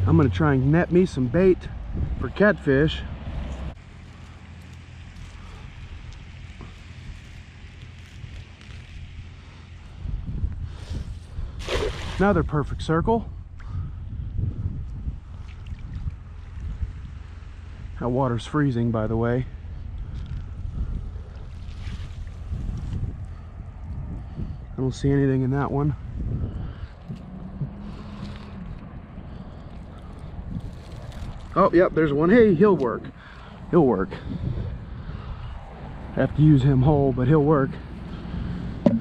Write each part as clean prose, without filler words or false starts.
I'm gonna try and net me some bait for catfish. Another perfect circle. That water's freezing, by the way. I don't see anything in that one. Oh, yep, there's one. Hey, he'll work. He'll work. I have to use him whole, but he'll work. I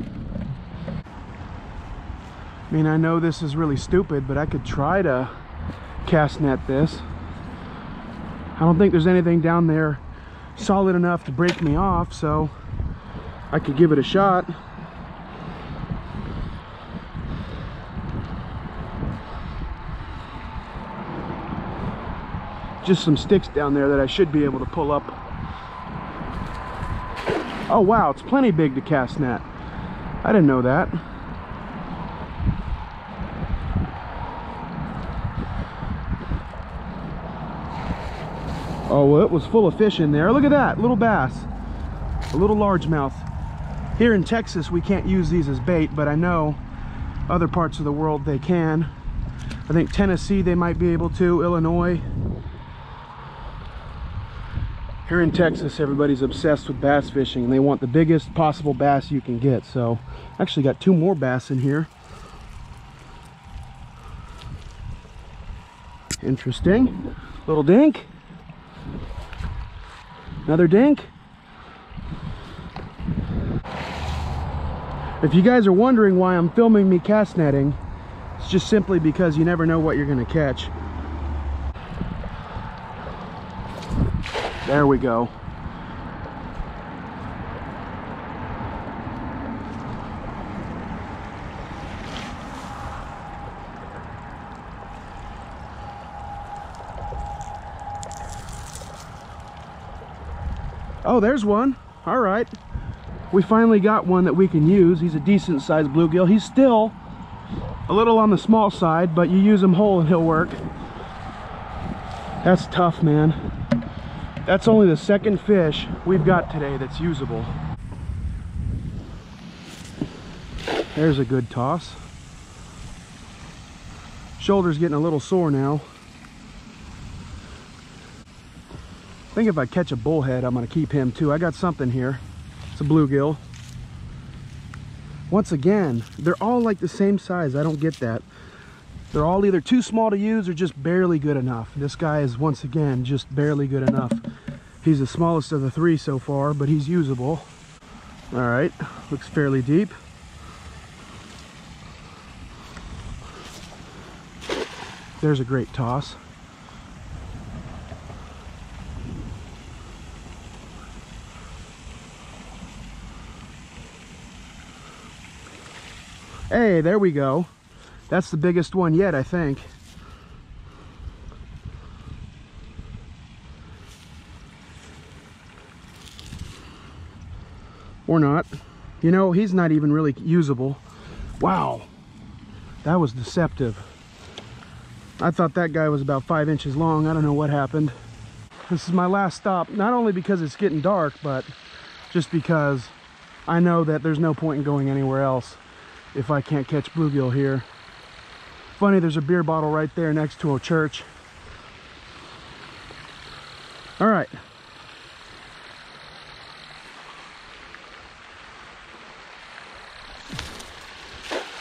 mean, I know this is really stupid, but I could try to cast net this. I don't think there's anything down there solid enough to break me off, so I could give it a shot. Just some sticks down there that I should be able to pull up. Oh wow, it's plenty big to cast net. I didn't know that. Oh, well, it was full of fish in there. Look at that, little bass, a little largemouth. Here in Texas, we can't use these as bait, but I know other parts of the world they can. I think Tennessee they might be able to, Illinois. Here in Texas, everybody's obsessed with bass fishing and they want the biggest possible bass you can get. So, I actually got 2 more bass in here. Interesting. Little dink. Another dink. If you guys are wondering why I'm filming me cast netting, it's just simply because you never know what you're going to catch. There we go. Oh, there's one. All right. We finally got one that we can use. He's a decent sized bluegill. He's still a little on the small side, but you use him whole and he'll work. That's tough, man. That's only the second fish we've got today that's usable. There's a good toss. Shoulder's getting a little sore now. I think if I catch a bullhead, I'm going to keep him too. I got something here. It's a bluegill. Once again, they're all like the same size. I don't get that. They're all either too small to use or just barely good enough. This guy is, once again, just barely good enough. He's the smallest of the 3 so far, but he's usable. All right, looks fairly deep. There's a great toss. Hey, there we go. That's the biggest one yet, I think. Or not. You know, he's not even really usable. Wow, that was deceptive. I thought that guy was about 5 inches long. I don't know what happened. This is my last stop, not only because it's getting dark, but just because I know that there's no point in going anywhere else if I can't catch bluegill here. Funny, there's a beer bottle right there next to a church. All right.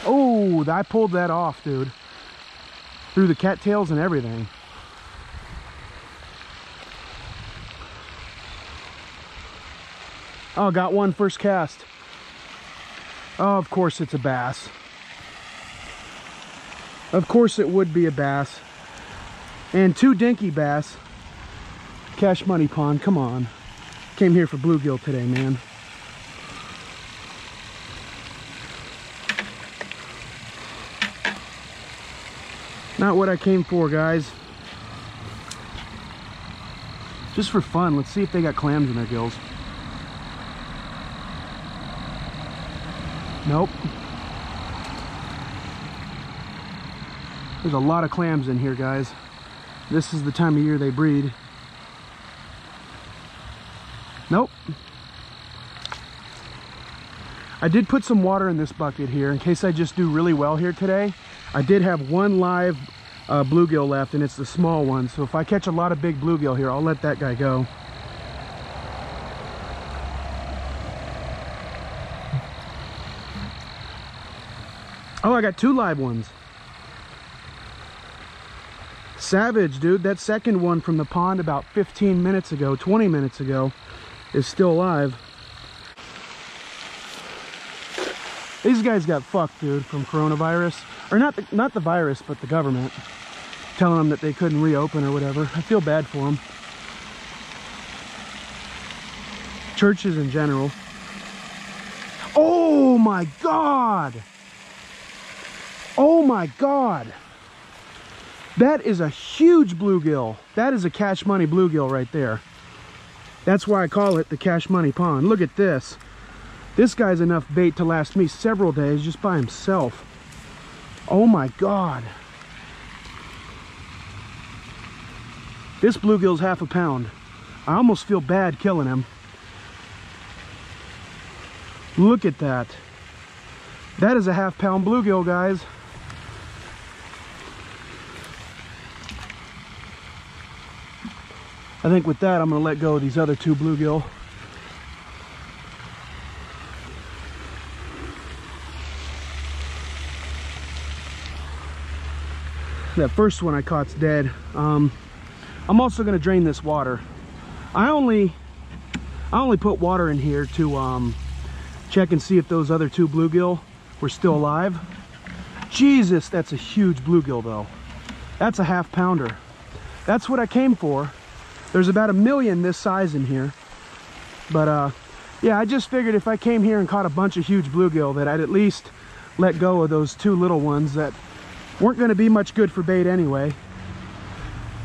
Oh, I pulled that off, dude. Through the cattails and everything. Oh, got one first cast. Oh, of course it's a bass. Of course it would be a bass. And 2 dinky bass. Cash Money Pond, come on. Came here for bluegill today, man. Not what I came for, guys. Just for fun, let's see if they got clams in their gills. Nope. There's a lot of clams in here, guys. This is the time of year they breed. Nope. I did put some water in this bucket here in case I just do really well here today. I did have one live bluegill left, and it's the small one. So if I catch a lot of big bluegill here, I'll let that guy go. Oh, I got two live ones. Savage, dude. That second one from the pond about 15 minutes ago, 20 minutes ago, is still alive. These guys got fucked, dude, from coronavirus. Or not the virus, but the government. Telling them that they couldn't reopen or whatever. I feel bad for them. Churches in general. Oh my God! Oh my God! That is a huge bluegill. That is a cash money bluegill right there. That's why I call it the cash money pond. Look at this. This guy's enough bait to last me several days just by himself. Oh my God. This bluegill's half a pound. I almost feel bad killing him. Look at that. That is a half-pound bluegill, guys. I think with that, I'm going to let go of these other two bluegill. That first one I caught's dead. I'm also going to drain this water. I only put water in here to check and see if those other two bluegill were still alive. Jesus, that's a huge bluegill though. That's a half pounder. That's what I came for. There's about 1 million this size in here. But yeah, I just figured if I came here and caught a bunch of huge bluegill that I'd at least let go of those two little ones that weren't going to be much good for bait anyway.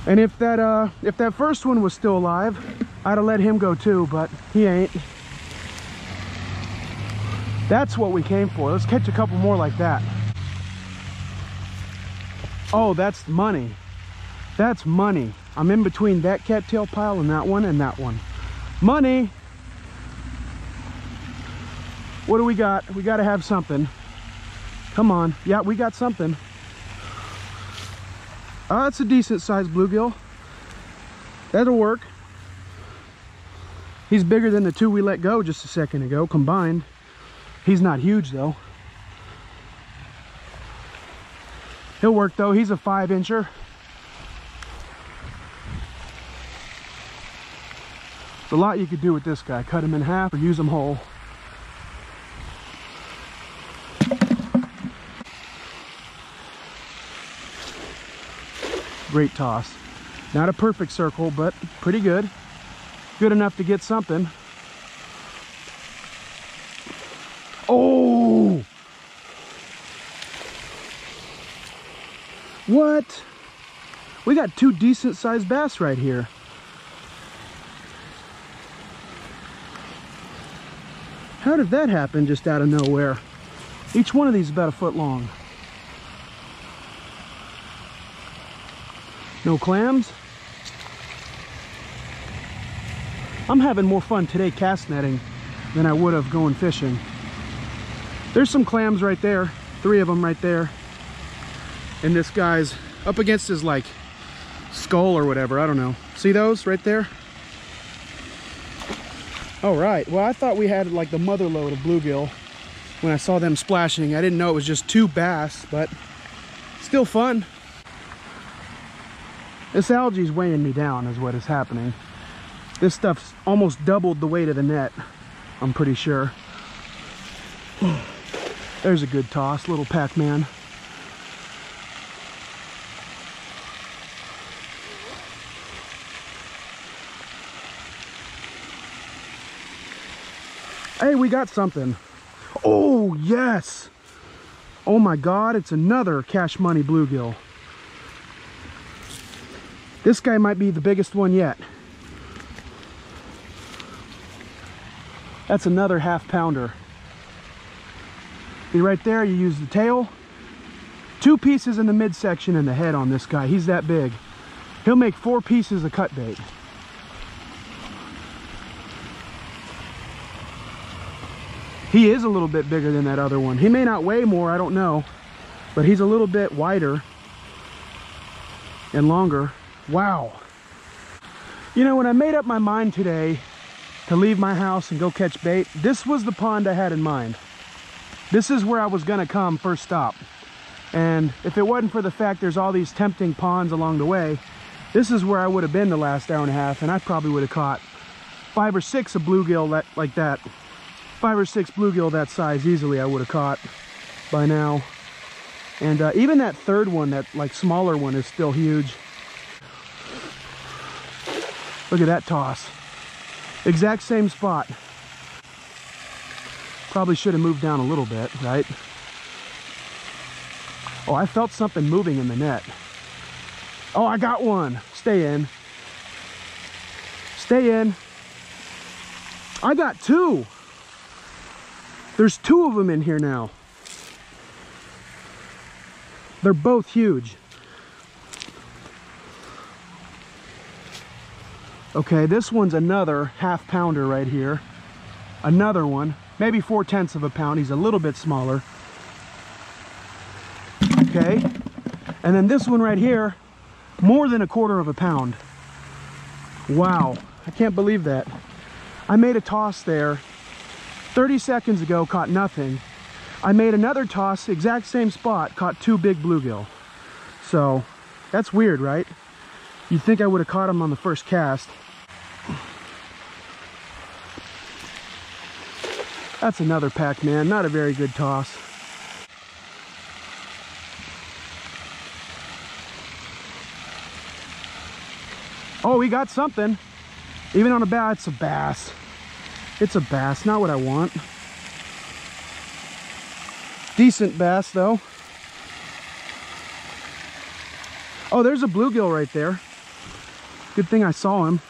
And if that first one was still alive, I'd have let him go too, but he ain't. That's what we came for. Let's catch a couple more like that. Oh, that's money. That's money. I'm in between that cattail pile and that one and that one. Money! What do we got? We got to have something. Come on. Yeah, we got something. That's a decent sized bluegill. That'll work. He's bigger than the two we let go just a second ago combined. He's not huge though. He'll work though. He's a 5-incher. There's a lot you could do with this guy. Cut him in half or use him whole. Great toss. Not a perfect circle, but pretty good. Good enough to get something. Oh! What? We got two decent sized bass right here. How did that happen just out of nowhere? Each one of these is about 1 foot long. No clams. I'm having more fun today cast netting than I would have going fishing. There's some clams right there. 3 of them right there. And this guy's up against his like skull or whatever. I don't know. See those right there? All right. Well, I thought we had like the mother load of bluegill when I saw them splashing. I didn't know it was just 2 bass, but still fun. This algae's weighing me down is what is happening. This stuff's almost doubled the weight of the net, I'm pretty sure. There's a good toss, little Pac-Man. Hey, we got something. Oh, yes. Oh my God, it's another cash money bluegill. This guy might be the biggest one yet. That's another 1/2 pounder. See right there, you use the tail, 2 pieces in the midsection and the head on this guy. He's that big. He'll make 4 pieces of cut bait. He is a little bit bigger than that other one. He may not weigh more, I don't know, but he's a little bit wider and longer. Wow. You know, when I made up my mind today to leave my house and go catch bait, this was the pond I had in mind. This is where I was gonna come first stop. And if it wasn't for the fact there's all these tempting ponds along the way, this is where I would have been the last hour and a half, and I probably would have caught 5 or 6 of bluegill like that. 5 or 6 bluegill that size easily I would have caught by now. And even that third one, that like smaller one, is still huge. Look at that toss. Exact same spot. Probably should have moved down a little bit, right? Oh, I felt something moving in the net. Oh, I got one. Stay in. Stay in. I got 2. There's 2 of them in here now. They're both huge. Okay, this one's another half pounder right here. Another one, maybe 4/10 of a pound. He's a little bit smaller. Okay, and then this one right here, more than 1/4 of a pound. Wow, I can't believe that. I made a toss there 30 seconds ago, caught nothing. I made another toss, exact same spot, caught 2 big bluegill. So that's weird, right? You'd think I would have caught them on the first cast. That's another pack, man. Not a very good toss. Oh, we got something. Even on a bass, it's a bass. It's a bass, not what I want. Decent bass though. Oh, there's a bluegill right there. Good thing I saw him.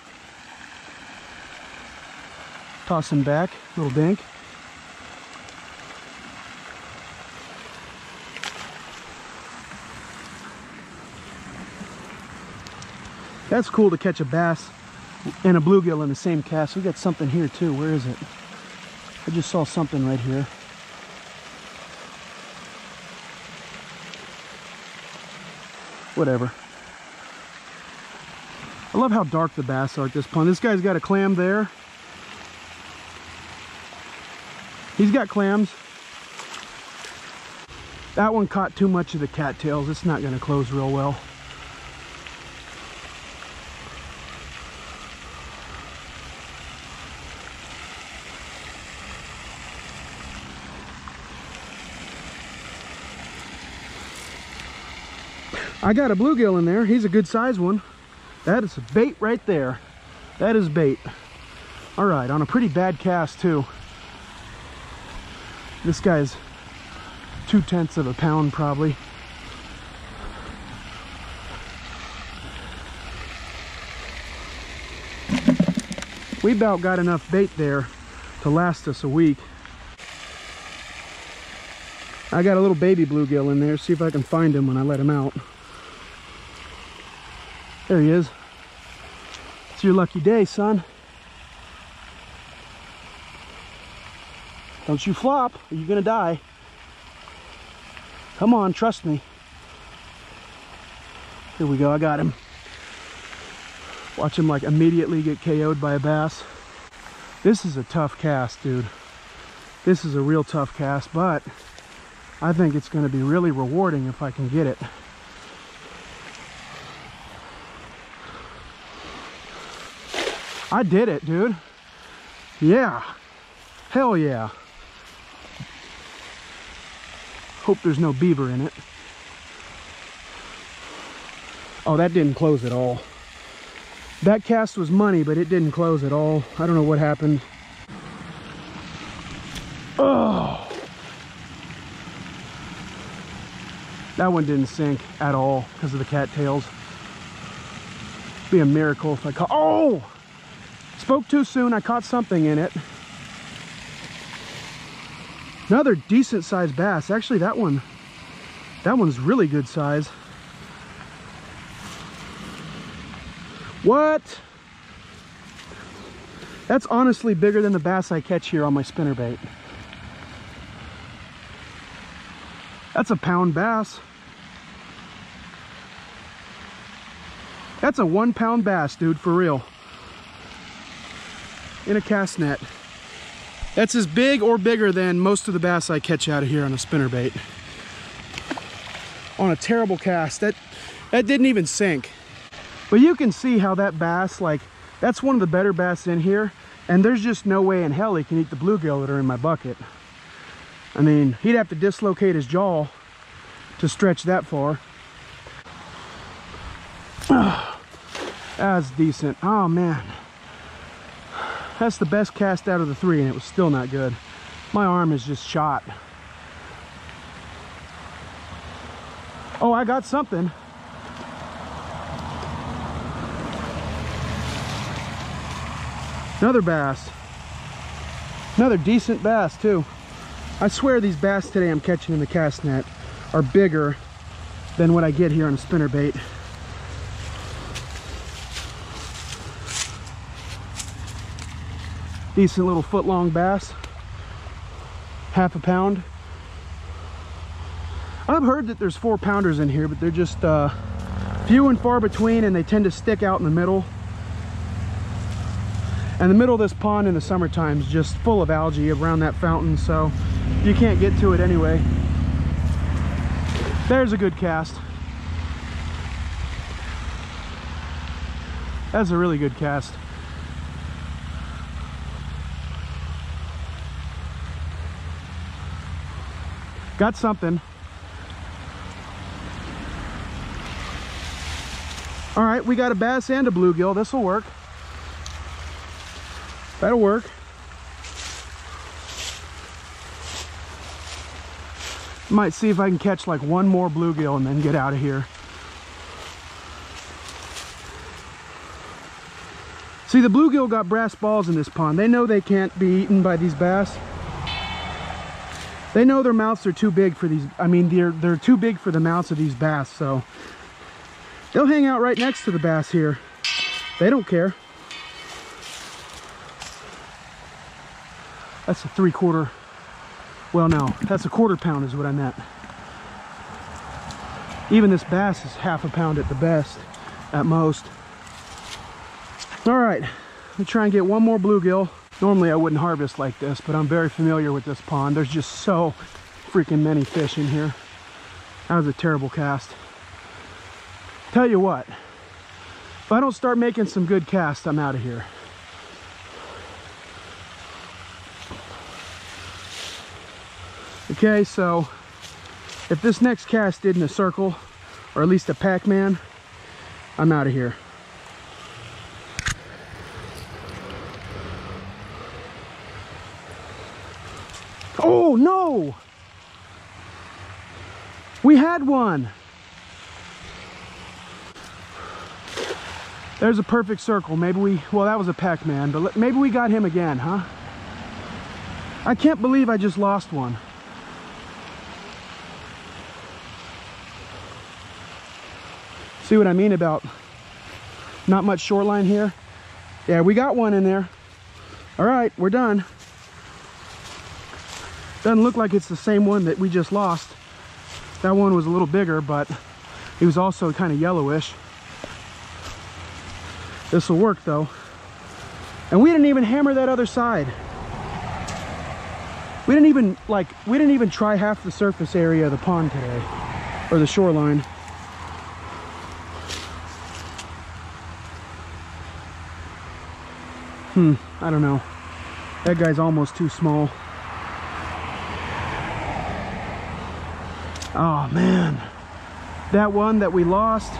Toss him back, little dink. That's cool to catch a bass and a bluegill in the same cast. We got something here too. Where is it? I just saw something right here. Whatever. I love how dark the bass are at this pond. This guy's got a clam there. He's got clams. That one caught too much of the cattails. It's not going to close real well. I got a bluegill in there. He's a good size one. That is a bait right there. That is bait. All right, on a pretty bad cast too. This guy's 2/10 of a pound probably. We about got enough bait there to last us a week. I got a little baby bluegill in there. See if I can find him when I let him out. There he is. It's your lucky day, son. Don't you flop, or you're gonna die. Come on, trust me. Here we go, I got him. Watch him like immediately get KO'd by a bass. This is a tough cast, dude. This is a real tough cast, but I think it's gonna be really rewarding if I can get it. I did it, dude. Yeah. Hell yeah. Hope there's no beaver in it. Oh, that didn't close at all. That cast was money, but it didn't close at all. I don't know what happened. Oh. That one didn't sink at all because of the cattails. It'd be a miracle if I caught. Oh! Spoke too soon. I caught something in it. Another decent sized bass. Actually, that one That one's really good size. What? That's honestly bigger than the bass I catch here on my spinnerbait. That's a pound bass. That's a 1 pound bass, dude, for real. In a cast net. That's as big or bigger than most of the bass I catch out of here on a spinnerbait. On a terrible cast. That didn't even sink. But you can see how that bass, like, that's one of the better bass in here, and there's just no way in hell he can eat the bluegill that are in my bucket. I mean, he'd have to dislocate his jaw to stretch that far. That's decent. Oh man, that's the best cast out of the 3, and it was still not good. My arm is just shot. Oh, I got something. Another bass. Another decent bass too. I swear these bass today I'm catching in the cast net are bigger than what I get here on a spinnerbait. Decent little foot-long bass. Half a pound. I've heard that there's 4-pounders in here, but they're just few and far between, and they tend to stick out in the middle. And the middle of this pond in the summertime is just full of algae around that fountain, so you can't get to it anyway. There's a good cast. That's a really good cast. Got something. All right, we got a bass and a bluegill. This will work. That'll work. Might see if I can catch like one more bluegill and then get out of here. See, the bluegill got brass balls in this pond. They know they can't be eaten by these bass. They know their mouths are too big for these. I mean, they're too big for the mouths of these bass, so they'll hang out right next to the bass here. They don't care. That's a 3/4. Well, no, that's a 1/4 pound is what I meant. Even this bass is half a pound at the best, at most. All right, let me try and get one more bluegill. Normally I wouldn't harvest like this, but I'm very familiar with this pond. There's just so freaking many fish in here. That was a terrible cast. Tell you what, if I don't start making some good casts, I'm out of here. Okay, so if this next cast isn't a circle, or at least a Pac-Man, I'm out of here. Oh no! We had one! There's a perfect circle. Maybe well, that was a Pac-Man, but maybe we got him again, huh? I can't believe I just lost one. See what I mean about not much shoreline here? Yeah, we got one in there. All right, we're done. Doesn't look like it's the same one that we just lost. That one was a little bigger, but he was also kind of yellowish. This will work though. And we didn't even hammer that other side. We didn't even try half the surface area of the pond today, or the shoreline. I don't know. That guy's almost too small. Oh man, that one that we lost,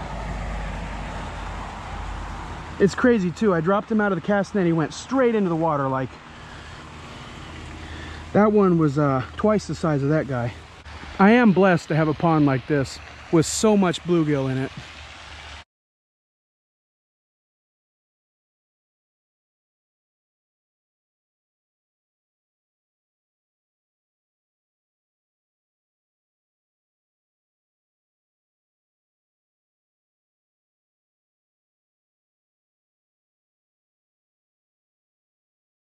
it's crazy too. I dropped him out of the cast net, he went straight into the water. Like, that one was twice the size of that guy. I am blessed to have a pond like this with so much bluegill in it.